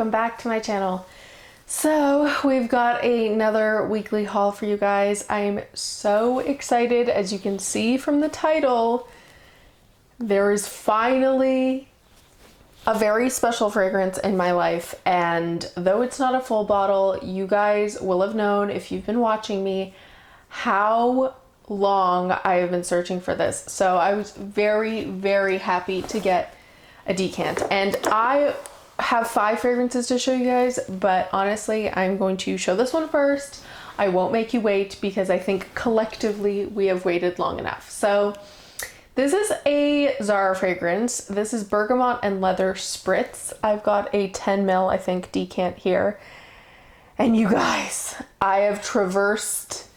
welcome back to my channel. So we've got another weekly haul for you guys. I'm so excited. As you can see from the title, there is finally a very special fragrance in my life, and though it's not a full bottle, you guys will have known if you've been watching me how long I have been searching for this. So I was very, very happy to get a decant, and I have 5 fragrances to show you guys, but honestly I'm going to show this one first. I won't make you wait because I think collectively we have waited long enough. So this is a Zara fragrance. This is Bergamot and Leather Spritz. I've got a 10 ml, I think, decant here. And you guys, I have traversed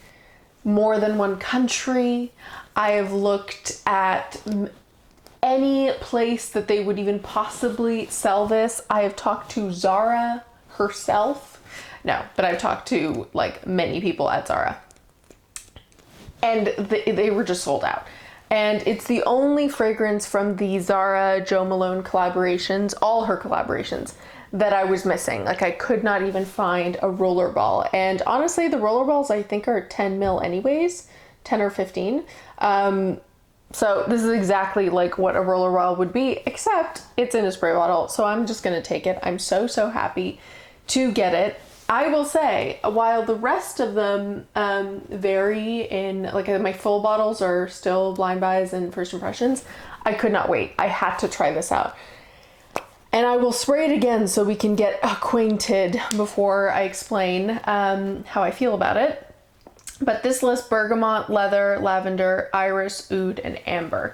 more than one country. I have looked at any place that they would even possibly sell this. I have talked to Zara herself. No, but I've talked to like many people at Zara. And they were just sold out. And it's the only fragrance from the Zara Jo Malone collaborations, all her collaborations, that I was missing. Like, I could not even find a rollerball. And honestly, the rollerballs I think are 10 ml anyways, 10 or 15. So this is exactly like what a rollerball would be, except it's in a spray bottle. So I'm just gonna take it. I'm so happy to get it. I will say, while the rest of them vary in, like, my full bottles are still blind buys and first impressions, I could not wait. I had to try this out. And I will spray it again so we can get acquainted before I explain how I feel about it. But this lists bergamot, leather, lavender, iris, oud, and amber.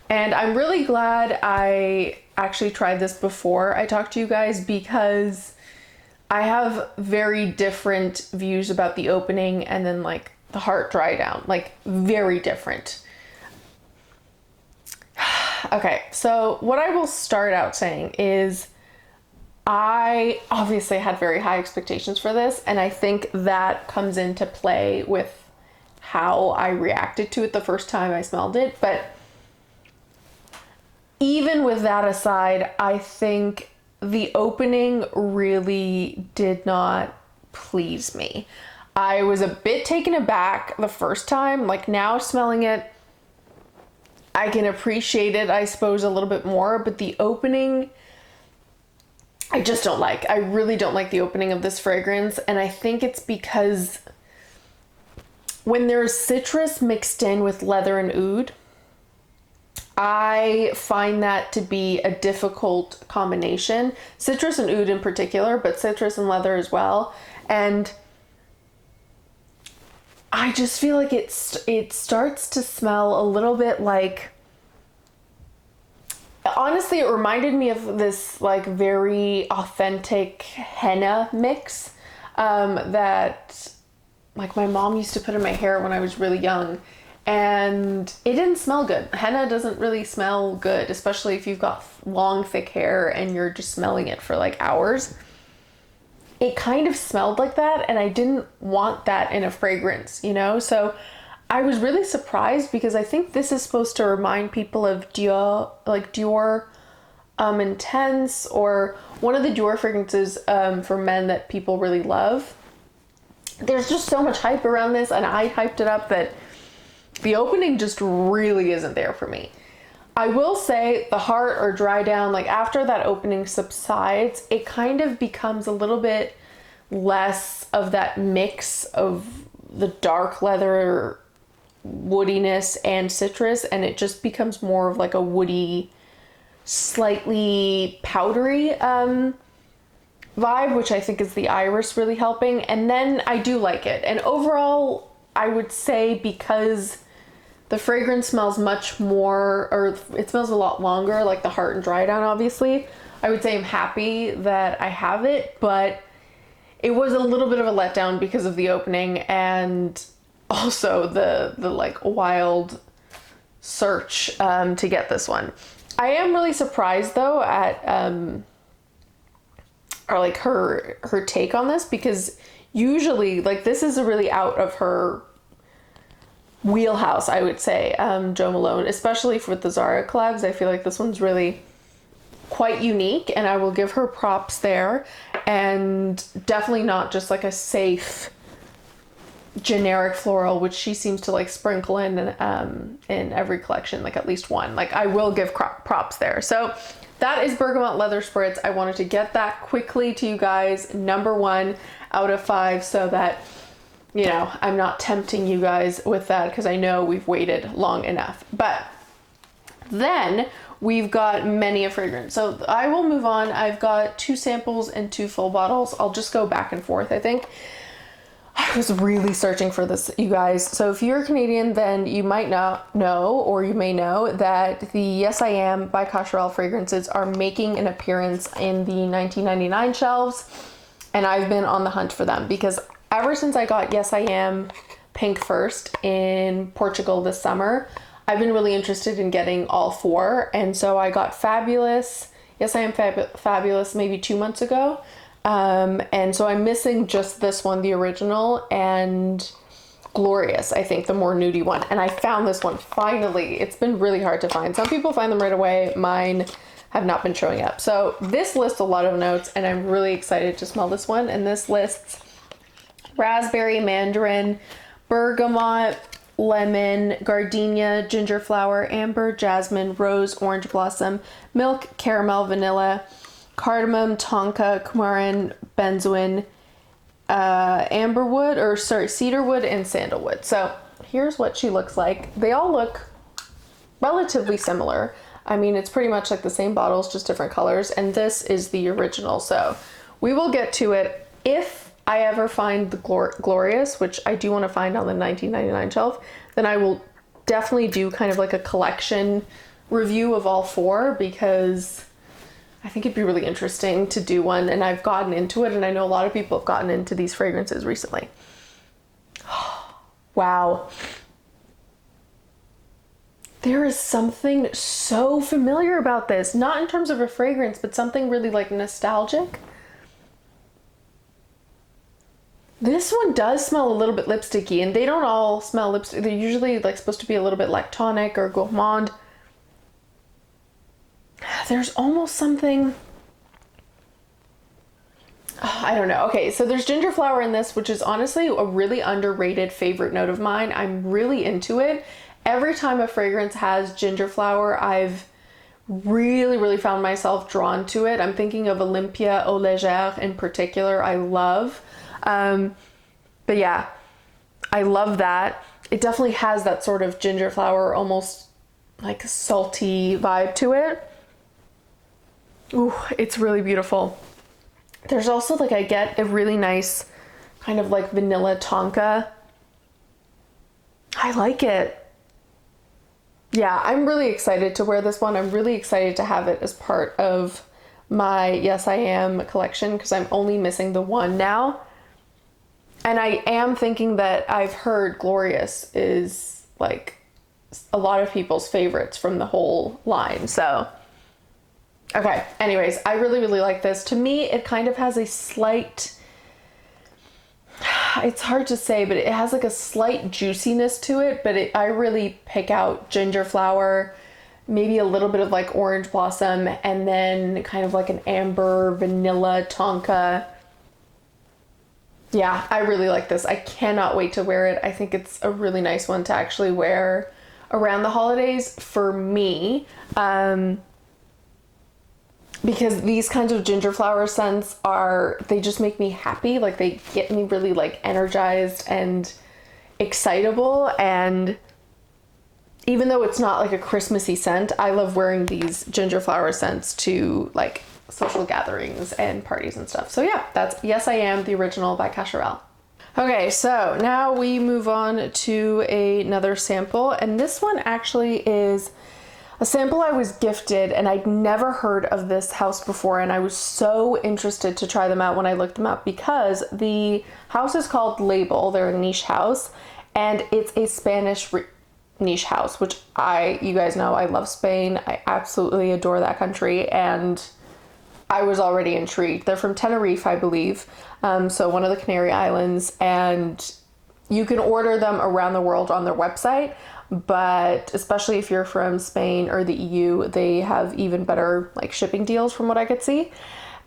And I'm really glad I actually tried this before I talked to you guys, because I have very different views about the opening and then like the heart dry down, like very different. Okay, so what I will start out saying is I obviously had very high expectations for this, and I think that comes into play with how I reacted to it the first time I smelled it. But even with that aside, I think the opening really did not please me. I was a bit taken aback the first time. Like, now smelling it, I can appreciate it, I suppose, a little bit more, but the opening I just don't like. I really don't like the opening of this fragrance, and I think it's because when there's citrus mixed in with leather and oud, I find that to be a difficult combination. Citrus and oud in particular, but citrus and leather as well. And I just feel like it starts to smell a little bit like, honestly, it reminded me of this like very authentic henna mix that like my mom used to put in my hair when I was really young, and it didn't smell good. Henna doesn't really smell good, especially if you've got long, thick hair and you're just smelling it for like hours. It kind of smelled like that, and I didn't want that in a fragrance, you know? So I was really surprised, because I think this is supposed to remind people of Dior, like Dior Intense, or one of the Dior fragrances for men that people really love. There's just so much hype around this, and I hyped it up, that the opening just really isn't there for me. I will say the heart or dry down, like after that opening subsides, it kind of becomes a little bit less of that mix of the dark leather woodiness and citrus, and it just becomes more of like a woody, slightly powdery vibe, which I think is the iris really helping. And then I do like it. And overall, I would say, because the fragrance smells much more, or it smells a lot longer, like the heart and dry down, obviously, I would say I'm happy that I have it, but it was a little bit of a letdown because of the opening, and also the like wild search to get this one. I am really surprised though at or like her take on this, because usually like this is a really out of her wheelhouse, I would say, Jo Malone, especially for the Zara collabs. I feel like this one's really quite unique, and I will give her props there. and definitely not just like a safe generic floral, which she seems to like sprinkle in every collection, like at least one. Like, I will give props there. So that is Bergamot Leather Spritz. I wanted to get that quickly to you guys, number 1 out of 5, so that, you know, I'm not tempting you guys with that, because I know we've waited long enough. But then we've got many a fragrance. So I will move on. I've got 2 samples and 2 full bottles. I'll just go back and forth, I think. I was really searching for this, you guys. So if you're Canadian, then you might not know, or you may know, that the Yes I Am by Cacharel fragrances are making an appearance in the 1999 shelves. And I've been on the hunt for them, because ever since I got Yes I Am Pink First in Portugal this summer, I've been really interested in getting all 4. And so I got Fabulous, Yes I Am Fabulous maybe 2 months ago. And so I'm missing just this one, the original, and Glorious, I think, the more nudie one. And I found this one finally. It's been really hard to find. Some people find them right away. Mine have not been showing up. So this lists a lot of notes, and I'm really excited to smell this one. And this lists raspberry, mandarin, bergamot, lemon, gardenia, ginger flower, amber, jasmine, rose, orange blossom, milk, caramel, vanilla, cardamom, tonka, coumarin, benzoin, cedarwood, and sandalwood. So here's what she looks like. They all look relatively similar. I mean, it's pretty much like the same bottles, just different colors. And this is the original. So we will get to it. If I ever find the Glorious, which I do want to find on the 1999 shelf, then I will definitely do kind of like a collection review of all 4, because I think it'd be really interesting to do one, and I've gotten into it, and I know a lot of people have gotten into these fragrances recently. Wow. There is something so familiar about this, not in terms of a fragrance, but something really like nostalgic. This one does smell a little bit lipsticky, and they don't all smell lipstick. They're usually like supposed to be a little bit lactonic or gourmand. There's almost something, I don't know. Okay, so there's ginger flower in this, which is honestly a really underrated favorite note of mine. I'm really into it. Every time a fragrance has ginger flower, I've really found myself drawn to it. I'm thinking of Olympia Eau Légère in particular. I love. But yeah, I love that. It definitely has that sort of ginger flower, almost like salty vibe to it. Ooh, it's really beautiful. There's also like, I get a really nice kind of like vanilla tonka. I like it. Yeah, I'm really excited to wear this one. I'm really excited to have it as part of my Yes I Am collection, because I'm only missing the one now. And I am thinking that I've heard Glorious is like a lot of people's favorites from the whole line. So okay, anyways, I really like this. To me, it kind of has a slight, it's hard to say, but it has like a slight juiciness to it, but I really pick out ginger flower, maybe a little bit of like orange blossom, and then kind of like an amber vanilla tonka. Yeah, I really like this. I cannot wait to wear it. I think it's a really nice one to actually wear around the holidays for me. Because these kinds of ginger flower scents they just make me happy. Like, they get me really like energized and excitable. And even though it's not like a Christmassy scent, I love wearing these ginger flower scents to like social gatherings and parties and stuff. So yeah, that's Yes I Am, the original by Cacharel. Okay, so now we move on to another sample. And this one actually is a sample I was gifted, and I'd never heard of this house before, and I was so interested to try them out when I looked them up, because the house is called Label. They're a niche house, and it's a Spanish niche house, which you guys know I love Spain. I absolutely adore that country, and I was already intrigued. They're from Tenerife, I believe, so one of the Canary Islands, and you can order them around the world on their website. But especially if you're from Spain or the EU, they have even better like shipping deals from what I could see.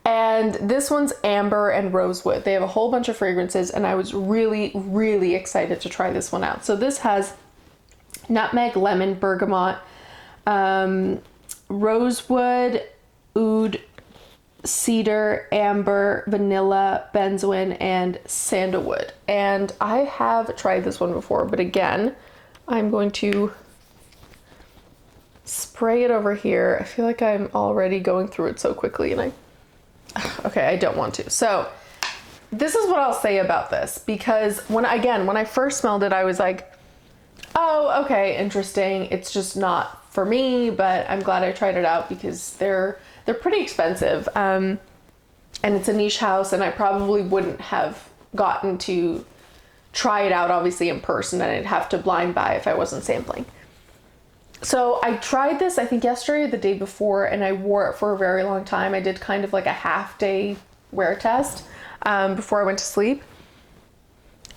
And this one's amber and rosewood. They have a whole bunch of fragrances, and I was really, really excited to try this one out. So this has nutmeg, lemon, bergamot, rosewood, oud, cedar, amber, vanilla, benzoin, and sandalwood. And I have tried this one before, but again, I'm going to spray it over here. I feel like I'm already going through it so quickly, and okay, I don't want to. So this is what I'll say about this, because when I first smelled it, I was like, oh, okay, interesting. It's just not for me, but I'm glad I tried it out because they're pretty expensive. And it's a niche house, and I probably wouldn't have gotten to try it out, obviously, in person, and I'd have to blind buy if I wasn't sampling. So I tried this, I think yesterday or the day before, and I wore it for a very long time. I did kind of like a half-day wear test before I went to sleep.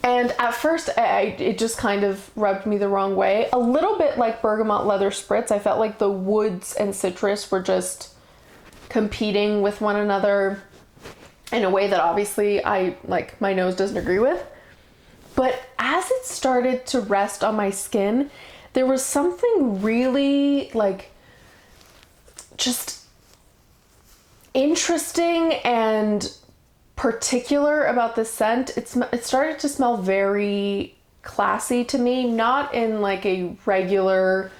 And at first, it just kind of rubbed me the wrong way. A little bit like Bergamot Leather Spritz. I felt like the woods and citrus were just competing with one another in a way that obviously my nose doesn't agree with. But as it started to rest on my skin, there was something really just interesting and particular about the scent. It started to smell very classy to me, not in like a regular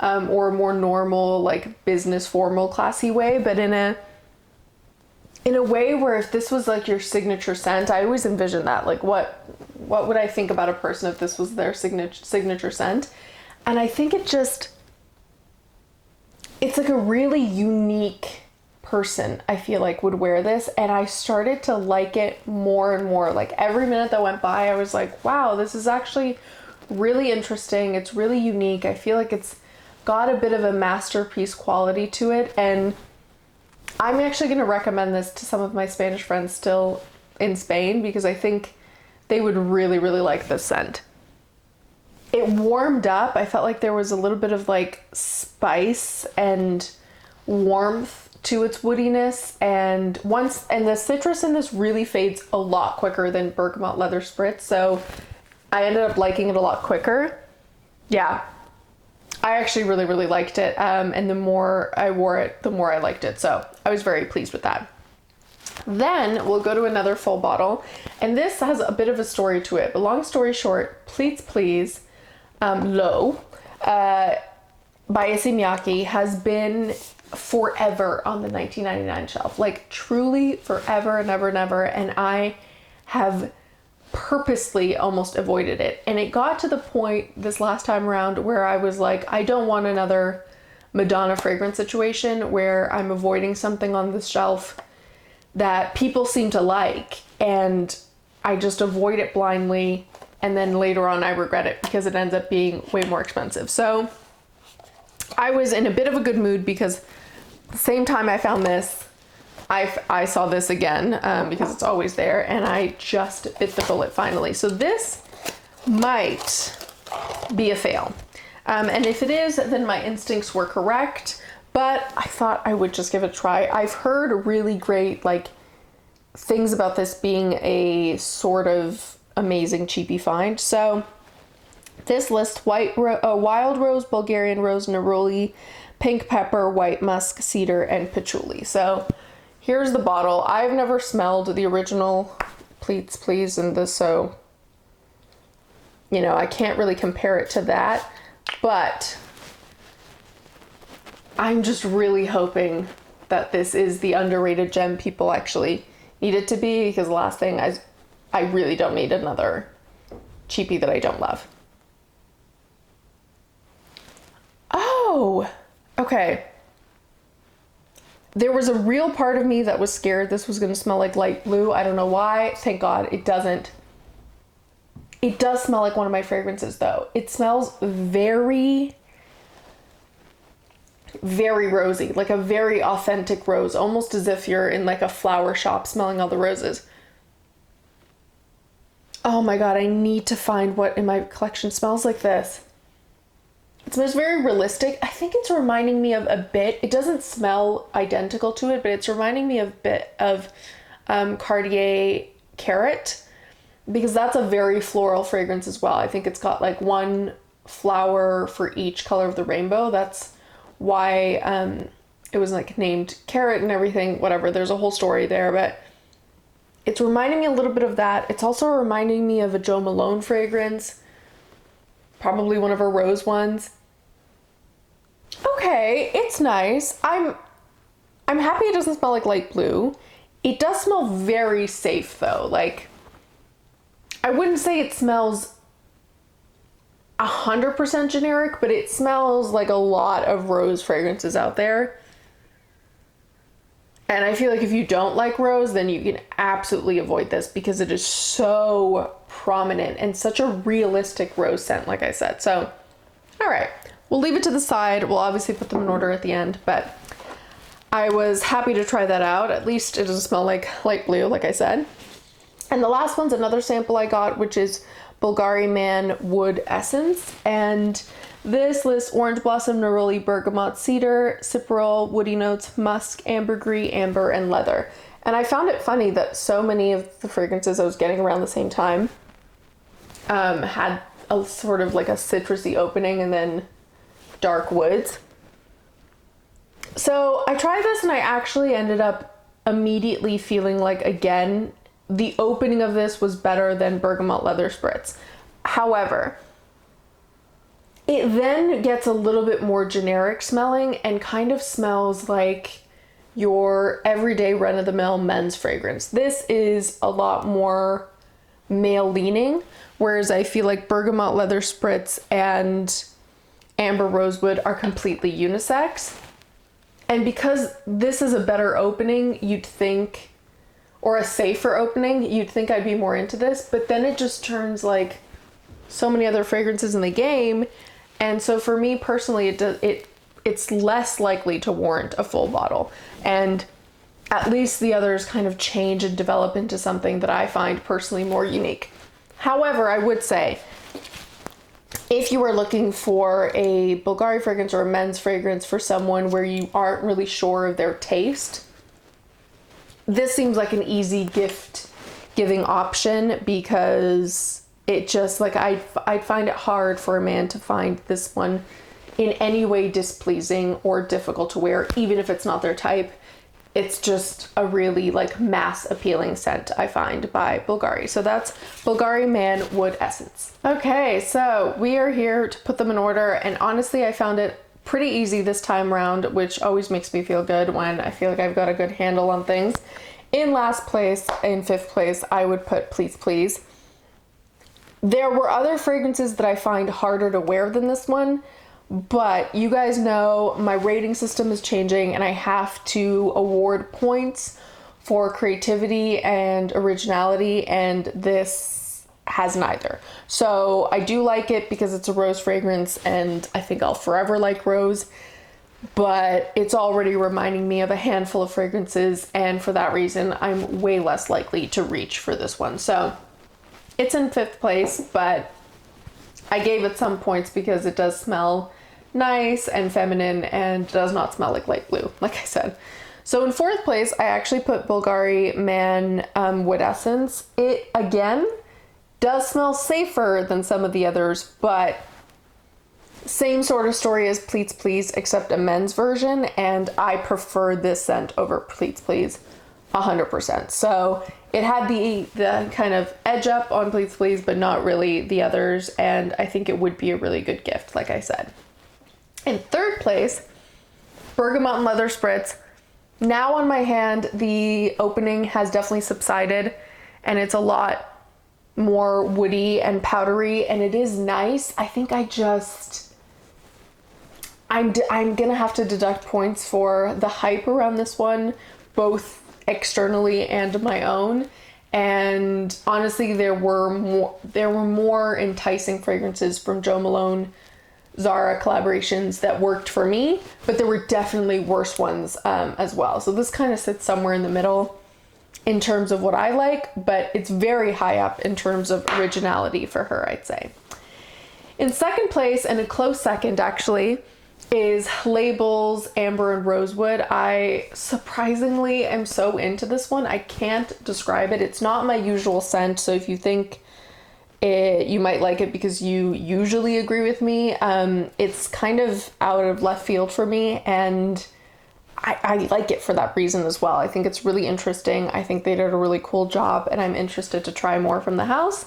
or more normal, like business formal classy way, but in a way where if this was like your signature scent, I always envision that, like what would I think about a person if this was their signature scent? And I think it's like a really unique person, I feel like, would wear this, and I started to like it more and more. Like every minute that went by, I was like, wow, this is actually really interesting. It's really unique. I feel like it's got a bit of a masterpiece quality to it, and I'm actually going to recommend this to some of my Spanish friends still in Spain because I think they would really, really like this scent. It warmed up. I felt like there was a little bit of like spice and warmth to its woodiness, and the citrus in this really fades a lot quicker than Bergamot Leather Spritz, so I ended up liking it a lot quicker. Yeah, I actually really, really liked it, and the more I wore it, the more I liked it, so I was very pleased with that. Then we'll go to another full bottle, and this has a bit of a story to it, but long story short, Pleats Please Low by Issey Miyake has been forever on the $19.99 shelf, like truly forever and ever and ever, and I have purposely almost avoided it. And it got to the point this last time around where I was like, I don't want another Madonna fragrance situation where I'm avoiding something on this shelf that people seem to like, and I just avoid it blindly, and then later on I regret it because it ends up being way more expensive. So I was in a bit of a good mood because the same time I found this, I saw this again because it's always there, and I just bit the bullet finally. So this might be a fail. And if it is, then my instincts were correct, but I thought I would just give it a try. I've heard really great things about this being a sort of amazing cheapy find. So this lists wild rose, Bulgarian rose, neroli, pink pepper, white musk, cedar, and patchouli. So here's the bottle. I've never smelled the original Pleats Please in this, so I can't really compare it to that, but I'm just really hoping that this is the underrated gem people actually need it to be, because the last thing I really don't need another cheapie that I don't love. Oh, okay. There was a real part of me that was scared this was going to smell like light blue. I don't know why. Thank God it doesn't. It does smell like one of my fragrances though. It smells very, very rosy, like a very authentic rose, almost as if you're in like a flower shop smelling all the roses. Oh my God, I need to find what in my collection smells like this. It smells very realistic. I think it's reminding me of a bit, it doesn't smell identical to it, but it's reminding me of a bit of Cartier Carrot, because that's a very floral fragrance as well. I think it's got like one flower for each color of the rainbow. That's why it was like named Carrot and everything, whatever. There's a whole story there, but it's reminding me a little bit of that. It's also reminding me of a Jo Malone fragrance, probably one of her rose ones. Okay, it's nice. I'm happy it doesn't smell like light blue. It does smell very safe though. Like, I wouldn't say it smells 100% generic, but it smells like a lot of rose fragrances out there. And I feel like if you don't like rose, then you can absolutely avoid this because it is so prominent and such a realistic rose scent, like I said. So, all right, we'll leave it to the side. We'll obviously put them in order at the end, but I was happy to try that out. At least it doesn't smell like light blue, like I said. And the last one's another sample I got, which is Bulgari Man Wood Essence. And this lists orange blossom, neroli, bergamot, cedar, cypriol, woody notes, musk, ambergris, amber, and leather. And I found it funny that so many of the fragrances I was getting around the same time had a sort of like a citrusy opening and then dark woods. So I tried this and I actually ended up immediately feeling like, again, the opening of this was better than Bergamot Leather Spritz. However, it then gets a little bit more generic smelling and kind of smells like your everyday run-of-the-mill men's fragrance. This is a lot more male leaning, whereas I feel like Bergamot Leather Spritz and Amber Rosewood are completely unisex. And because this is a better opening, you'd think, or a safer opening, you'd think I'd be more into this, but then it just turns like so many other fragrances in the game. And so for me personally, it's less likely to warrant a full bottle. And at least the others kind of change and develop into something that I find personally more unique. However, I would say, if you are looking for a Bulgari fragrance or a men's fragrance for someone where you aren't really sure of their taste, this seems like an easy gift giving option, because it just, like, I'd find it hard for a man to find this one in any way displeasing or difficult to wear, even if it's not their type. It's just a really like mass appealing scent, I find, by Bulgari. So that's Bulgari Man Wood Essence. Okay, so we are here to put them in order, and honestly I found it pretty easy this time around, which always makes me feel good when I feel like I've got a good handle on things. In last place, in fifth place, I would put Pleats Please. There were other fragrances that I find harder to wear than this one, but you guys know my rating system is changing and I have to award points for creativity and originality, and this has neither. So I do like it because it's a rose fragrance and I think I'll forever like rose, but it's already reminding me of a handful of fragrances, and for that reason I'm way less likely to reach for this one. So it's in fifth place, but I gave it some points because it does smell nice and feminine and does not smell like light blue, like I said. So in fourth place, I actually put Bulgari Man Wood Essence. It, again, does smell safer than some of the others, but same sort of story as Pleats Please, except a men's version, and I prefer this scent over Pleats Please 100%. So it had the kind of edge up on Pleats Please, but not really the others, and I think it would be a really good gift, like I said. In third place, Bergamot and Leather Spritz. Now on my hand, the opening has definitely subsided, and it's a lot more woody and powdery, and it is nice. I think I'm gonna have to deduct points for the hype around this one, both externally and my own. And honestly, there were more enticing fragrances from Jo Malone Zara collaborations that worked for me, but there were definitely worse ones as well. So this kind of sits somewhere in the middle in terms of what I like, but it's very high up in terms of originality for her, I'd say. In second place, and a close second actually, is Label's Amber and Rosewood. I surprisingly am so into this one. I can't describe it. It's not my usual scent, so if you think you might like it because you usually agree with me, it's kind of out of left field for me, and I like it for that reason as well. I think it's really interesting. I think they did a really cool job, and I'm interested to try more from the house.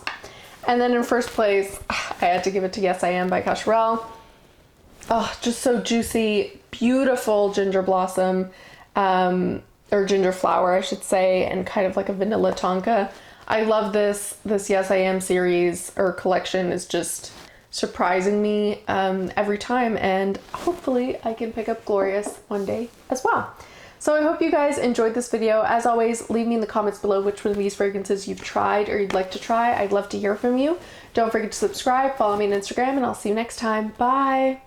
And then in first place, I had to give it to Yes I Am by Cacharel. Oh, just so juicy, beautiful ginger blossom, or ginger flower, I should say, and kind of like a vanilla tonka. I love this Yes I Am series or collection is just surprising me every time, and hopefully I can pick up Glorious one day as well. So I hope you guys enjoyed this video. As always, leave me in the comments below which one of these fragrances you've tried or you'd like to try. I'd love to hear from you. Don't forget to subscribe, follow me on Instagram, and I'll see you next time. Bye!